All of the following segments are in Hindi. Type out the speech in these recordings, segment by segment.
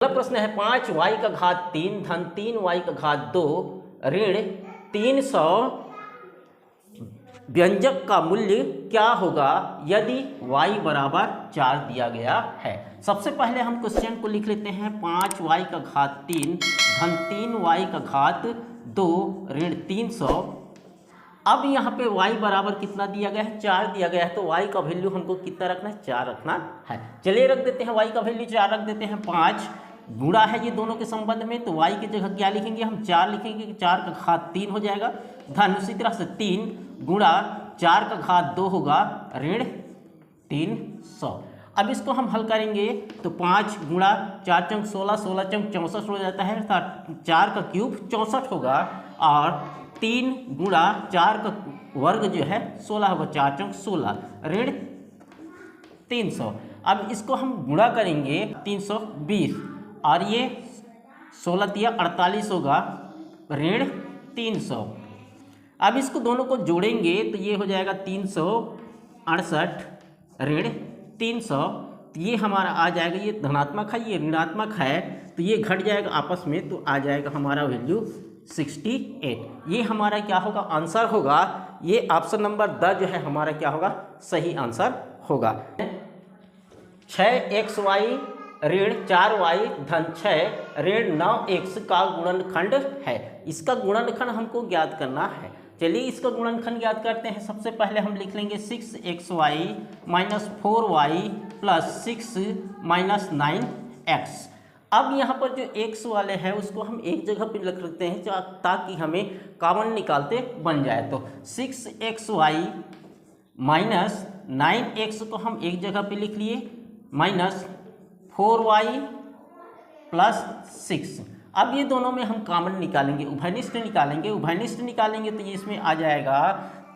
अगला प्रश्न है 5y का घात 3 धन 3y का घात 2 ऋण 300 व्यंजक का मूल्य क्या होगा यदि y बराबर 4 दिया गया है। सबसे पहले हम क्वेश्चन को लिख लेते हैं 5y का घात 3 धन 3y का घात 2 ऋण 300। अब यहाँ पे y बराबर कितना दिया गया है, 4 दिया गया है, तो y का वैल्यू हमको कितना रखना है, 4 रखना है। चलिए रख देते हैं y का वैल्यू 4 रख देते हैं। 5 गुणा है ये दोनों के संबंध में, तो y की जगह क्या लिखेंगे हम, 4 लिखेंगे, 4 का घात 3 हो जाएगा धन उसी तरह से 3 गुणा 4 का घात 2 होगा ऋण 300। अब इसको हम हल करेंगे तो 5 गुणा 4 चंक 16, 16 चंक 64 हो जाता है, अर्थात 4 का क्यूब 64 होगा और 3 गुणा 4 का वर्ग जो है 16 होगा, 4 चंक 16 ऋण 300। अब इसको हम गुणा करेंगे 320 और ये 16 तिया 48 होगा ऋण 300। अब इसको दोनों को जोड़ेंगे तो ये हो जाएगा 368 ऋण 300। तो ये हमारा आ जाएगा, ये धनात्मक है ये ऋणात्मक है, तो ये घट जाएगा आपस में, तो आ जाएगा हमारा वैल्यू 68। ये हमारा क्या होगा, आंसर होगा। ये ऑप्शन नंबर द जो है हमारा क्या होगा, सही आंसर होगा। 6xy ऋण 4y धन 6 ऋण 9x का गुणनखंड है। इसका गुणनखंड हमको ज्ञात करना है। चलिए इसका गुणनखंड ज्ञात करते हैं। सबसे पहले हम लिख लेंगे 6xy minus 4y plus 6 minus 9x। अब यहाँ पर जो x वाले हैं उसको हम एक जगह पर रख लेते हैं ताकि हमें कॉमन निकालते बन जाए। तो 6xy माइनस 9x को हम एक जगह पे लिख लिए माइनस 4y प्लस 6। अब ये दोनों में हम कॉमन निकालेंगे, उभयनिष्ठ निकालेंगे। उभयनिष्ठ निकालेंगे तो ये इसमें आ जाएगा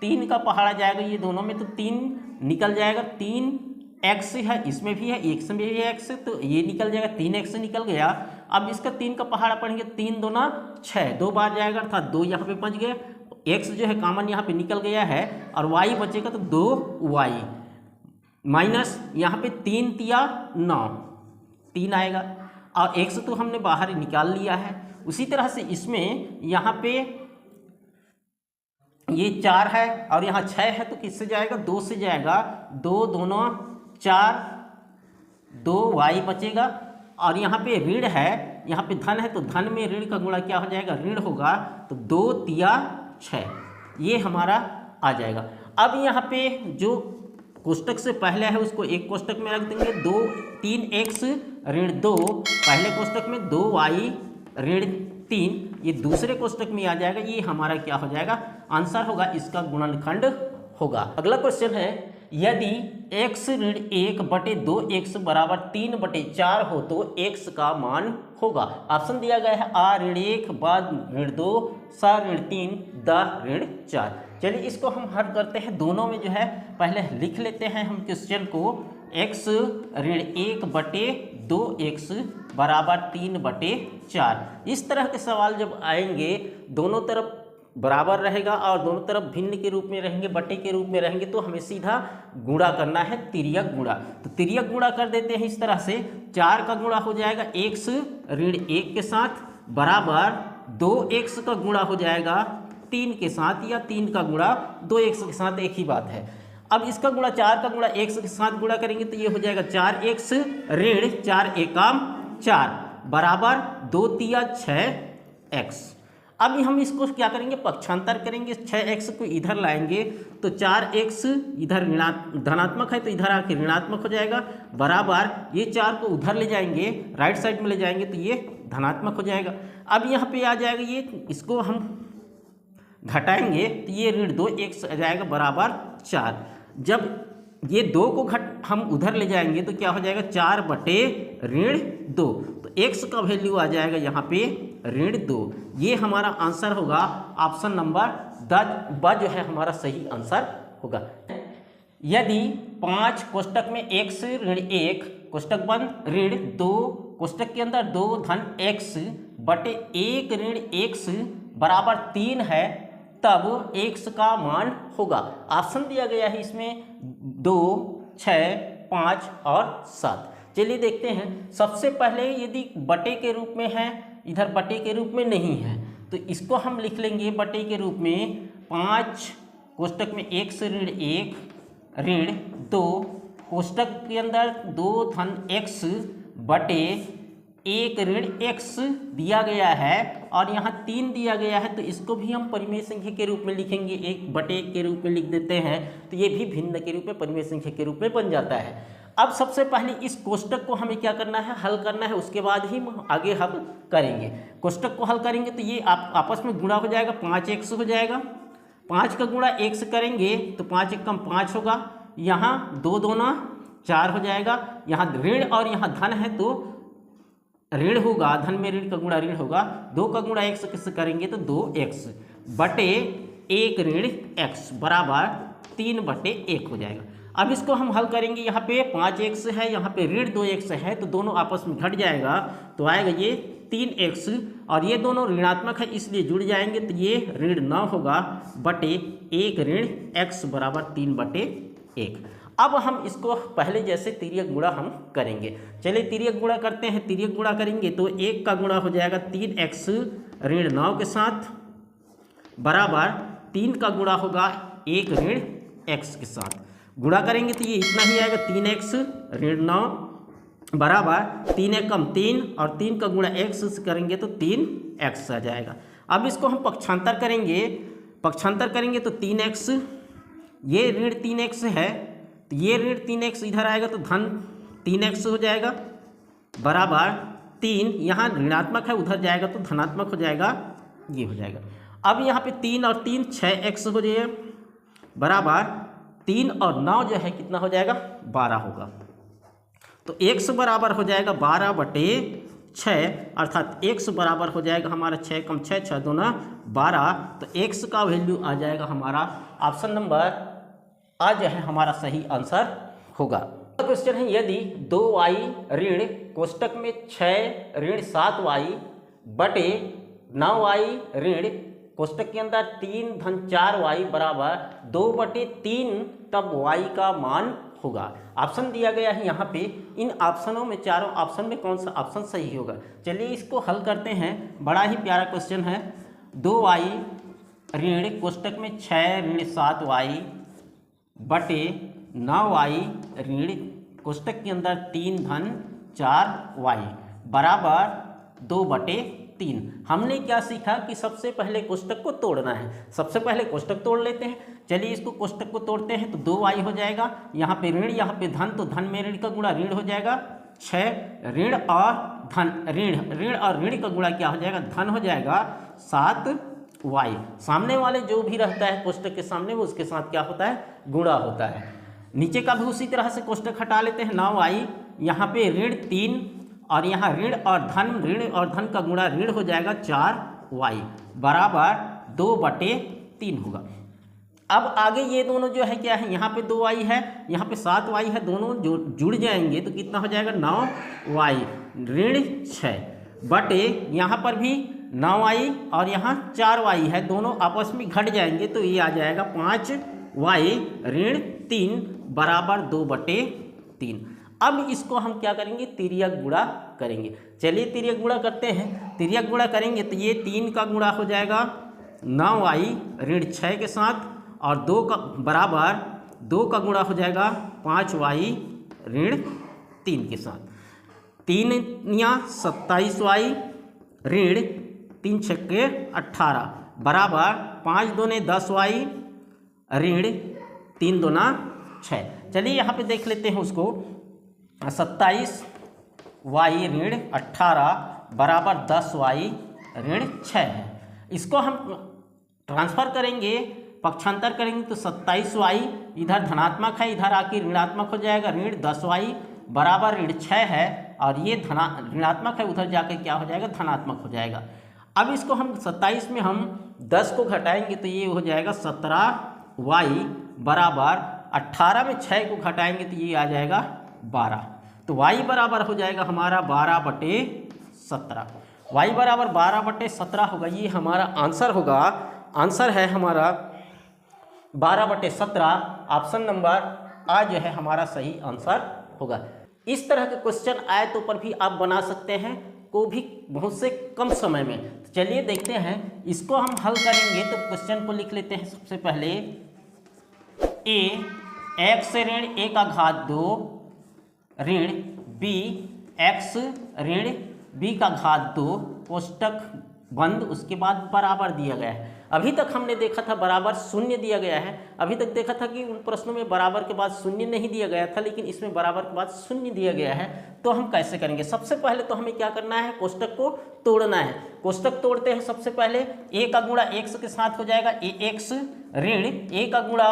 3 का पहाड़ा जाएगा, ये दोनों में तो 3 निकल जाएगा। 3x है, इसमें भी है, x में भी है x, तो ये निकल जाएगा, 3x निकल गया। अब इसका 3 का पहाड़ा पढ़ेंगे, 3 दूना 6, 2 बार जाएगा अर्थात 2 यहाँ पे बच गए। x जो है कॉमन यहाँ पे निकल गया है और y बचेगा तो 2y माइनस यहाँ पे 3 तिया 9, 3 आएगा और x तो हमने बाहर ही निकाल लिया है। उसी तरह से इसमें यहाँ पे ये 4 है और यहाँ 6 है, तो किससे जाएगा, 2 से जाएगा। 2 दोनों 4, 2y बचेगा और यहाँ पे ऋण है, यहाँ पे धन है, तो धन में ऋण का गुणा क्या हो जाएगा, ऋण होगा, तो 2 तिया 6 ये हमारा आ जाएगा। अब यहाँ पे जो कोष्टक से पहले है उसको एक कोष्टक में रख देंगे, 3x ऋण 2 पहले कोष्टक में, 2y ऋण 3 ये दूसरे कोष्टक में आ जाएगा। ये हमारा क्या हो जाएगा, आंसर होगा, इसका गुणनखंड होगा। अगला क्वेश्चन है यदि x ऋण 1 बटे 2x बराबर 3 बटे 4 हो तो x का मान होगा। ऑप्शन दिया गया है a ऋण 1 ब ऋण 2 स ऋण 3 द ऋण 4। चलिए इसको हम हल करते हैं। दोनों में जो है पहले लिख लेते हैं हम क्वेश्चन को, x ऋण 1 बटे 2x बराबर 3 बटे 4। इस तरह के सवाल जब आएंगे दोनों तरफ बराबर रहेगा और दोनों तरफ भिन्न के रूप में रहेंगे, बटे के रूप में रहेंगे, तो हमें सीधा गुणा करना है, तिर्यक गुणा। तो तिर्यक गुणा कर देते हैं इस तरह से। 4 का गुणा हो जाएगा x ऋण 1 के साथ बराबर 2x का गुणा हो जाएगा 3 के साथ, या 3 का गुणा 2x के साथ, एक ही बात है। अब इसका गुणा 4 का गुणा x के साथ गुणा करेंगे तो ये हो जाएगा 4x ऋण 4 एकम 4 बराबर 2 तिया 6x। अब हम इसको क्या करेंगे, पक्षांतर करेंगे, 6x को इधर लाएंगे तो 4x इधर धनात्मक है तो इधर आके ऋणात्मक हो जाएगा बराबर, ये 4 को उधर ले जाएंगे, राइट साइड में ले जाएंगे तो ये धनात्मक हो जाएगा। अब यहाँ पे आ जाएगा ये, इसको हम घटाएंगे तो ये ऋण 2x आ जाएगा बराबर 4। जब ये 2 को हम उधर ले जाएंगे तो क्या हो जाएगा, 4 बटे ऋण 2, तो x का वैल्यू आ जाएगा यहाँ पे ऋण 2। ये हमारा आंसर होगा, ऑप्शन नंबर ब जो है हमारा सही आंसर होगा। यदि 5 कोष्टक में x ऋण 1 कोष्टक बंद ऋण 2 कोष्टक के अंदर 2 धन x बटे 1 ऋण x बराबर 3 है तब x का मान होगा। ऑप्शन दिया गया है इसमें 2, 6, 5 और 7। चलिए देखते हैं। सबसे पहले यदि बटे के रूप में है, इधर बटे के रूप में नहीं है, तो इसको हम लिख लेंगे बटे के रूप में 5 कोष्टक में 1 से ऋण 1 ऋण 2 कोष्टक के अंदर 2 धन x बटे 1 ऋण x दिया गया है और यहाँ 3 दिया गया है, तो इसको भी हम परिमेय संख्या के रूप में लिखेंगे, 1 बटे 1 के रूप में लिख देते हैं, तो ये भी भिन्न के रूप में परिमेय संख्या के रूप में बन जाता है। अब सबसे पहले इस कोष्टक को हमें क्या करना है, हल करना है, उसके बाद ही आगे हम करेंगे। कोष्टक को हल करेंगे तो ये आपस में गुणा हो जाएगा, 5x हो जाएगा, 5 का गुणा 1 से करेंगे तो 5 एकम 5 होगा, यहाँ 2 दूना 4 हो जाएगा, यहाँ ऋण और यहाँ धन है तो ऋण होगा, धन में ऋण का गुणा ऋण होगा, 2 का गुणा 1 से किससे करेंगे तो 2x बटे 1 ऋण x बराबर 3 बटे 1 हो जाएगा। अब इसको हम हल करेंगे, यहाँ पे 5x है, यहाँ पे ऋण 2x है, तो दोनों आपस में घट जाएगा, तो आएगा ये 3x और ये दोनों ऋणात्मक है इसलिए जुड़ जाएंगे, तो ये ऋण 9 होगा बटे 1 ऋण x बराबर 3 बटे 1। अब हम इसको पहले जैसे तिर्यक गुणा हम करेंगे। चलिए तिर्यक गुणा करते हैं। तिर्यक गुणा करेंगे तो 1 का गुणा हो जाएगा 3x ऋण 9 के साथ बराबर 3 का गुणा होगा 1 ऋण x के साथ। गुणा करेंगे तो ये इतना ही आएगा, 3x ऋण 9 बराबर 3 एकम 3 और 3 का गुणा x से करेंगे तो 3x आ जाएगा। अब इसको हम पक्षांतर करेंगे, तो 3x ये ऋण 3x है, तो ये ऋण 3x इधर आएगा तो धन 3x हो जाएगा बराबर 3, यहाँ ऋणात्मक है उधर जाएगा तो धनात्मक हो जाएगा, ये हो जाएगा। अब यहाँ पे 3 और 3 6x हो जाएगा बराबर 3 और 9 जो है कितना हो जाएगा 12 होगा, तो x बराबर हो जाएगा 12 बटे 6 अर्थात x बराबर हो जाएगा हमारा 6 कम 6 6 दूना 12, तो x का वैल्यू आ जाएगा हमारा ऑप्शन नंबर आज जो है हमारा सही आंसर होगा। क्वेश्चन है, यदि 2y ऋण कोष्टक में 6 ऋण 7y बटे 9y ऋण कोष्टक के अंदर 3 धन 4y बराबर 2 बटे 3 तब y का मान होगा। ऑप्शन दिया गया है यहाँ पे, इन ऑप्शनों में चारों ऑप्शन में कौन सा ऑप्शन सही होगा। चलिए इसको हल करते हैं, बड़ा ही प्यारा क्वेश्चन है। 2y ऋण कोष्टक में 6 ऋण 7y बटे 9y ऋण कोष्टक के अंदर 3 धन 4y बराबर 2 बटे 3। हमने क्या सीखा कि सबसे पहले कोष्टक को तोड़ना है, सबसे पहले कोष्टक तोड़ लेते हैं। चलिए इसको कोष्टक को तोड़ते हैं तो 2y हो जाएगा, यहाँ पे ऋण यहाँ पे धन, तो धन में ऋण का गुणा ऋण हो जाएगा 6, ऋण और धन ऋण और ऋण का गुणा क्या हो जाएगा धन हो जाएगा 7y। सामने वाले जो भी रहता है कोष्टक के सामने वो उसके साथ क्या होता है गुणा होता है। नीचे का भी उसी तरह से कोष्टक हटा लेते हैं। 9y यहाँ पे ऋण 3 और यहाँ ऋण और धन का गुणा ऋण हो जाएगा 4y बराबर 2 बटे 3 होगा। अब आगे ये दोनों जो है क्या है, यहाँ पे 2y है, यहाँ पे 7y है, दोनों जो जुड़ जाएंगे तो कितना हो जाएगा 9y ऋण 6 बटे यहाँ पर भी 9y और यहाँ 4y है, दोनों आपस में घट जाएंगे तो ये आ जाएगा 5y ऋण 3 बराबर 2 बटे 3। अब इसको हम क्या करेंगे तिर्यक गुणा करेंगे। चलिए तिर्यक गुणा करते हैं। तिर्यक गुणा करेंगे तो ये 3 का गुणा हो जाएगा 9y ऋण 6 के साथ और 2 का बराबर 2 का गुणा हो जाएगा 5y ऋण 3 के साथ। 3 या 27y ऋण 3 छक्के 18 बराबर 5 दूने 10y ऋण 3 दूना 6। चलिए यहाँ पे देख लेते हैं उसको। 27y ऋण 18 बराबर 10y ऋण 6 है। इसको हम ट्रांसफर करेंगे, पक्षांतर करेंगे तो 27y इधर धनात्मक है, इधर आके ऋणात्मक हो जाएगा, ऋण 10y बराबर ऋण 6 है और ये ऋणात्मक है, उधर जाके क्या हो जाएगा धनात्मक हो जाएगा। अब इसको हम 27 में हम 10 को घटाएंगे तो ये हो जाएगा 17y बराबर 18 में 6 को घटाएंगे तो ये आ जाएगा 12, तो y बराबर हो जाएगा हमारा 12 बटे 17। y बराबर 12 बटे 17 होगा, ये हमारा आंसर होगा। आंसर है हमारा 12 बटे 17। ऑप्शन नंबर आ जो है हमारा सही आंसर होगा। इस तरह के क्वेश्चन आए तो पर भी आप बना सकते हैं, को भी बहुत से कम समय में। तो चलिए देखते हैं इसको हम हल करेंगे। तो क्वेश्चन को लिख लेते हैं सबसे पहले, x ऋण a का घात 2 ऋण b x ऋण b का घात 2 कोष्टक बंद, उसके बाद बराबर दिया गया है। अभी तक हमने देखा था बराबर शून्य दिया गया है। अभी तक देखा था कि उन प्रश्नों में बराबर के बाद शून्य नहीं दिया गया था, लेकिन इसमें बराबर के बाद शून्य दिया गया है। तो हम कैसे करेंगे? सबसे पहले तो हमें क्या करना है, कोष्टक को तोड़ना है। कोष्टक तोड़ते हैं सबसे पहले, a का गुणा x के साथ हो जाएगा ax ऋण a का गुणा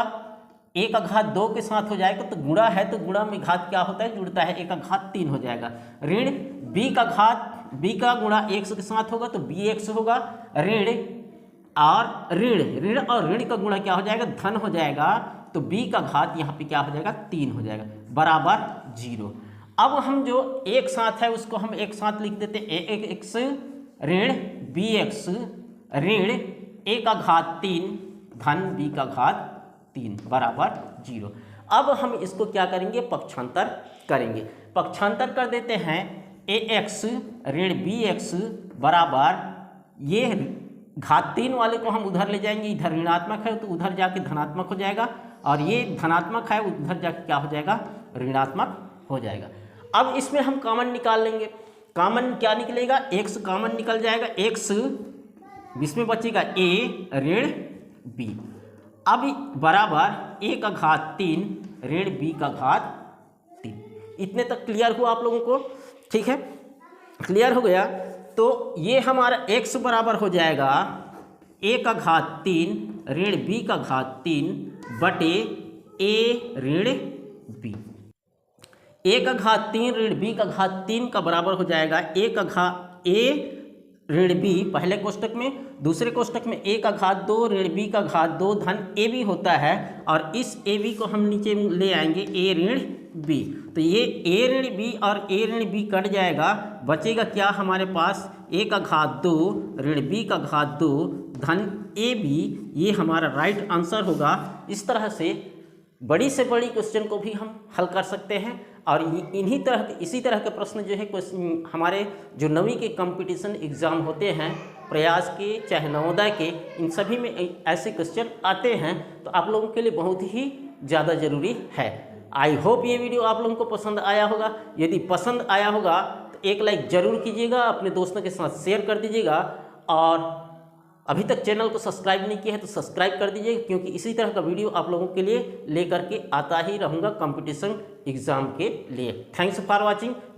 a का घात 2 के साथ हो जाएगा। तो गुणा है तो गुणा में घात क्या होता है, जुड़ता है, a का घात 3 हो जाएगा। ऋण b का घात b का गुणा x के साथ होगा तो bx होगा। ऋण और ऋण और ऋण का गुणा क्या हो जाएगा, धन हो जाएगा। तो b का घात यहाँ पे क्या हो जाएगा, 3 हो जाएगा, बराबर 0। अब हम जो एक साथ है उसको हम एक साथ लिख देते हैं, ax ऋण bx ऋण a का घात 3 धन b का घात 3 बराबर 0। अब हम इसको क्या करेंगे, पक्षांतर करेंगे। पक्षांतर कर देते हैं, ax ऋण bx बराबर, ये घात 3 वाले को हम उधर ले जाएंगे, इधर ऋणात्मक है तो उधर जाके धनात्मक हो जाएगा, और ये धनात्मक है उधर जाके क्या हो जाएगा, ऋणात्मक हो जाएगा। अब इसमें हम कॉमन निकाल लेंगे। कॉमन क्या निकलेगा, x कॉमन निकल जाएगा, x इसमें बचेगा a ऋण b। अब बराबर a का घात 3 ऋण b का घात 3। इतने तक क्लियर हुआ आप लोगों को? ठीक है, क्लियर हो गया। तो ये हमारा x बराबर हो जाएगा a का घात 3 ऋण b का घात 3 बटे a ऋण b। a का घात 3 ऋण b का घात 3 का बराबर हो जाएगा a ऋण b पहले कोष्टक में, दूसरे कोष्टक में a का घात 2 ऋण b का घात 2 धन ab होता है, और इस ab को हम नीचे ले आएंगे a ऋण b। तो ये a ऋण b और a ऋण b कट जाएगा, बचेगा क्या हमारे पास, a का घात 2 ऋण b का घात 2 धन ab। ये हमारा राइट आंसर होगा। इस तरह से बड़ी क्वेश्चन को भी हम हल कर सकते हैं, और इसी तरह के प्रश्न जो है हमारे जो 9वीं के कंपटीशन एग्ज़ाम होते हैं, प्रयास के चाहे नवोदय के, इन सभी में ऐसे क्वेश्चन आते हैं। तो आप लोगों के लिए बहुत ही ज़्यादा ज़रूरी है। आई होप ये वीडियो आप लोगों को पसंद आया होगा। यदि पसंद आया होगा तो एक लाइक ज़रूर कीजिएगा, अपने दोस्तों के साथ शेयर कर दीजिएगा, और अभी तक चैनल को सब्सक्राइब नहीं किया है तो सब्सक्राइब कर दीजिए, क्योंकि इसी तरह का वीडियो आप लोगों के लिए लेकर के आता ही रहूँगा कंपटीशन एग्ज़ाम के लिए। Thanks for watching.